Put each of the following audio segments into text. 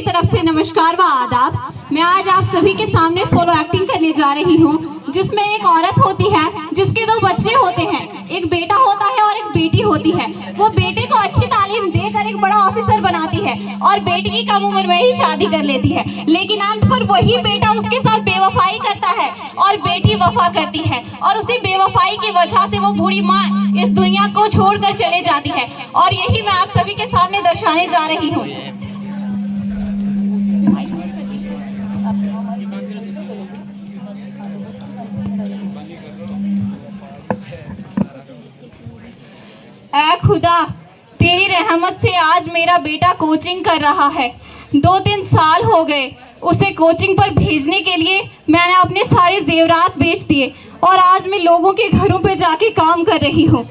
तरफ से नमस्कार व आदाब। मैं आज आप सभी के सामने सोलो एक्टिंग करने जा रही हूँ, जिसमें एक औरत होती है जिसके दो बच्चे होते हैं, एक बेटा होता है और एक बेटी होती है। वो बेटे को अच्छी तालीम देकर एक बड़ा ऑफिसर बनाती है और बेटी की कम उम्र में ही शादी कर लेती है, लेकिन अंत पर वही बेटा उसके साथ बेवफाई करता है और बेटी वफा करती है और उसी बेवफाई की वजह से वो बूढ़ी माँ इस दुनिया को छोड़कर चले जाती है। और यही मैं आप सभी के सामने दर्शाने जा रही हूँ। ऐ खुदा, तेरी रहमत से आज मेरा बेटा कोचिंग कर रहा है। 2-3 साल हो गए उसे कोचिंग पर भेजने के लिए मैंने अपने सारे जेवरात बेच दिए और आज मैं लोगों के घरों पे जाके काम कर रही हूँ।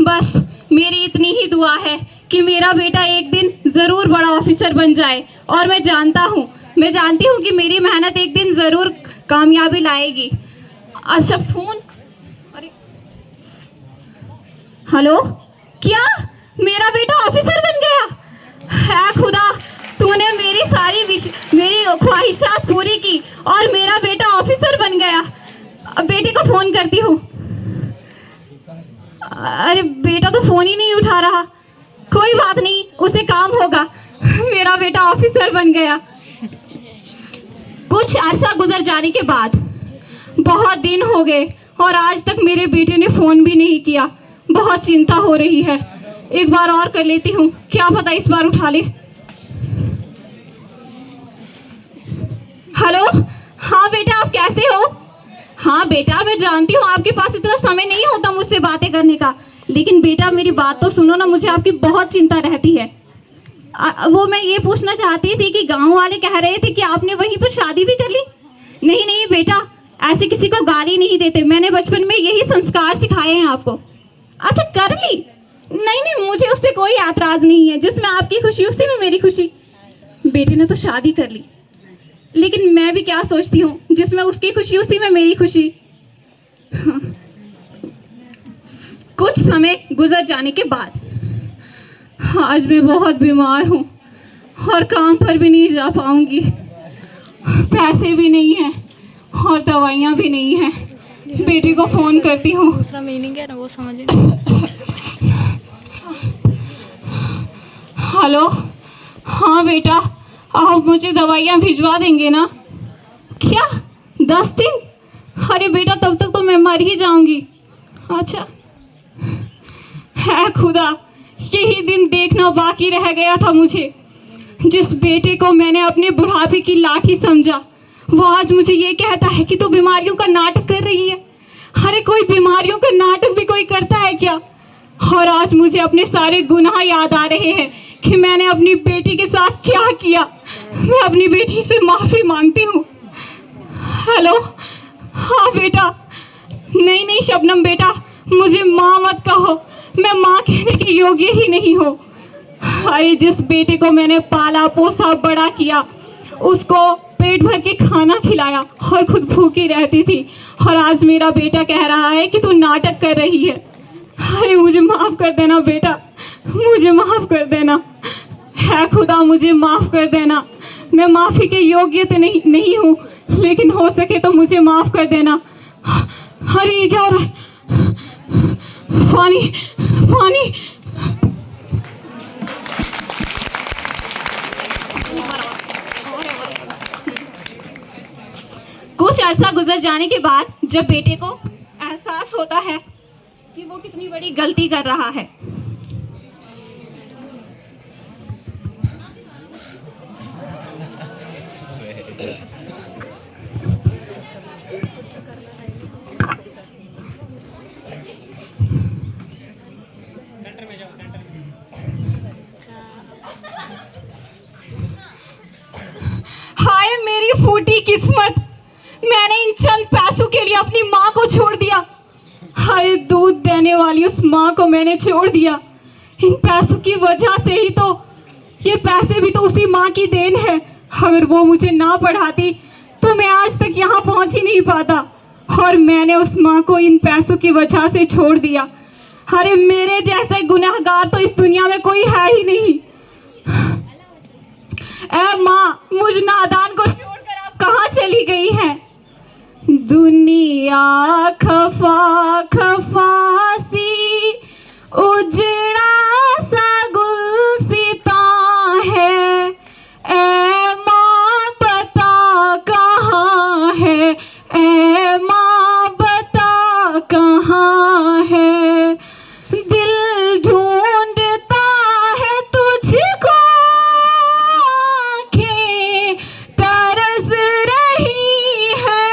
बस मेरी इतनी ही दुआ है कि मेरा बेटा एक दिन ज़रूर बड़ा ऑफिसर बन जाए और मैं जानती हूँ कि मेरी मेहनत एक दिन ज़रूर कामयाबी लाएगी। अच्छा फ़ोन, अरे हेलो, क्या मेरा बेटा ऑफिसर बन गया? है खुदा, तूने मेरी ख्वाहिशात पूरी की और मेरा बेटा ऑफिसर बन गया। बेटे को फोन करती हूँ। अरे बेटा तो फोन ही नहीं उठा रहा। कोई बात नहीं, उसे काम होगा। मेरा बेटा ऑफिसर बन गया। कुछ अरसा गुजर जाने के बाद बहुत दिन हो गए और आज तक मेरे बेटे ने फोन भी नहीं किया। बहुत चिंता हो रही है। एक बार और कर लेती हूँ, क्या पता इस बार उठा ले। हेलो, हाँ बेटा, आप कैसे हो? हाँ बेटा, मैं जानती हूँ आपके पास इतना समय नहीं होता मुझसे बातें करने का, लेकिन बेटा मेरी बात तो सुनो ना, मुझे आपकी बहुत चिंता रहती है। वो मैं ये पूछना चाहती थी कि गांव वाले कह रहे थे कि आपने वहीं पर शादी भी कर ली। नहीं नहीं बेटा, ऐसे किसी को गाली नहीं देते। मैंने बचपन में यही संस्कार सिखाए हैं आपको। अच्छा कर ली? नहीं नहीं, मुझे उससे कोई ऐतराज नहीं है। जिसमें आपकी खुशी उसी में मेरी खुशी। बेटे ने तो शादी कर ली, लेकिन मैं भी क्या सोचती हूँ, जिसमें उसकी खुशी उसी में मेरी खुशी। हाँ। कुछ समय गुजर जाने के बाद आज मैं बहुत बीमार हूँ और काम पर भी नहीं जा पाऊंगी। पैसे भी नहीं हैं और दवाइयाँ भी नहीं हैं। बेटी को फोन करती हूँ। दूसरा मीनिंग है ना, वो समझे। हेलो, हाँ बेटा, आप मुझे दवाइयाँ भिजवा देंगे ना? क्या 10 दिन? अरे बेटा, तब तक तो मैं मर ही जाऊंगी। अच्छा है खुदा, यही दिन देखना बाकी रह गया था मुझे। जिस बेटे को मैंने अपने बुढ़ापे की लाठी समझा, वो आज मुझे ये कहता है कि तू बीमारियों का नाटक कर रही है। अरे कोई बीमारियों का नाटक भी कोई करता है क्या? और आज मुझे अपने सारे गुनाह याद आ रहे हैं कि मैंने अपनी बेटी के साथ क्या किया। मैं अपनी बेटी से माफ़ी मांगती हूँ। हेलो, हाँ बेटा। नहीं नहीं शबनम बेटा, मुझे माँ मत कहो, मैं माँ कहने के योग्य ही नहीं हूँ। अरे जिस बेटे को मैंने पाला पोसा बड़ा किया, उसको पेट भर के खाना खिलाया और खुद भूखी रहती थी, और आज मेरा बेटा कह रहा है कि तू नाटक कर रही है। अरे मुझे माफ़ कर देना बेटा, मुझे माफ़ कर देना। है खुदा, मुझे माफ़ कर देना। मैं माफ़ी के योग्य तो नहीं हूँ, लेकिन हो सके तो मुझे माफ़ कर देना। अरे ये क्या हो रहा है? पानी पानी। कुछ अरसा गुजर जाने के बाद जब बेटे को एहसास होता है कि वो कितनी बड़ी गलती कर रहा है, हाय मेरी फूटी किस्मत, मैंने इन चंद पैसों के लिए अपनी माँ को छोड़ दिया। हाय दूध देने वाली उस माँ को मैंने छोड़ दिया। इन पैसों की वजह से ही तो, ये पैसे भी तो उसी माँ की देन है। अगर वो मुझे ना पढ़ाती तो मैं आज तक यहाँ पहुँच ही नहीं पाता, और मैंने उस माँ को इन पैसों की वजह से छोड़ दिया। अरे मेरे जैसे गुनहगार तो इस दुनिया में कोई है ही नहीं। ए माँ, मुझ नादान को छोड़कर आप कहाँ चली गई हैं? दुनिया खफा खफा सी उजड़ा सा गुलसिता है, ए माँ बता कहाँ है, ए माँ बता कहाँ है। दिल ढूंढता है तुझको, आँखें तरस रही है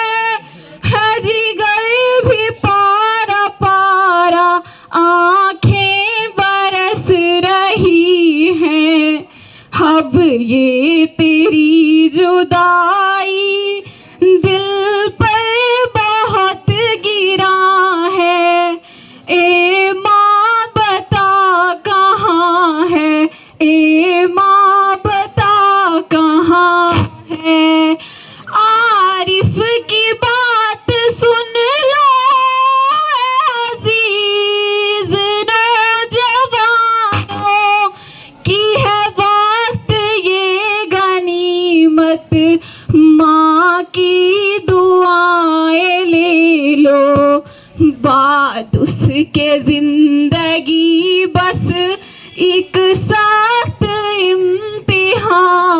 जिगर भी पारा पारा, आँखें बरस रही हैं। अब ये तेरी जुदाई दिल पर बहुत गिरा है, ए माँ बता कहाँ है, ए माँ बता कहाँ है। आरिफ की बात सुन लो अजीज नौजवानों, की है वक्त ये गनीमत, माँ की दुआएं ले लो। बाद उसके जिंदगी बस एक सख्त इम्तिहान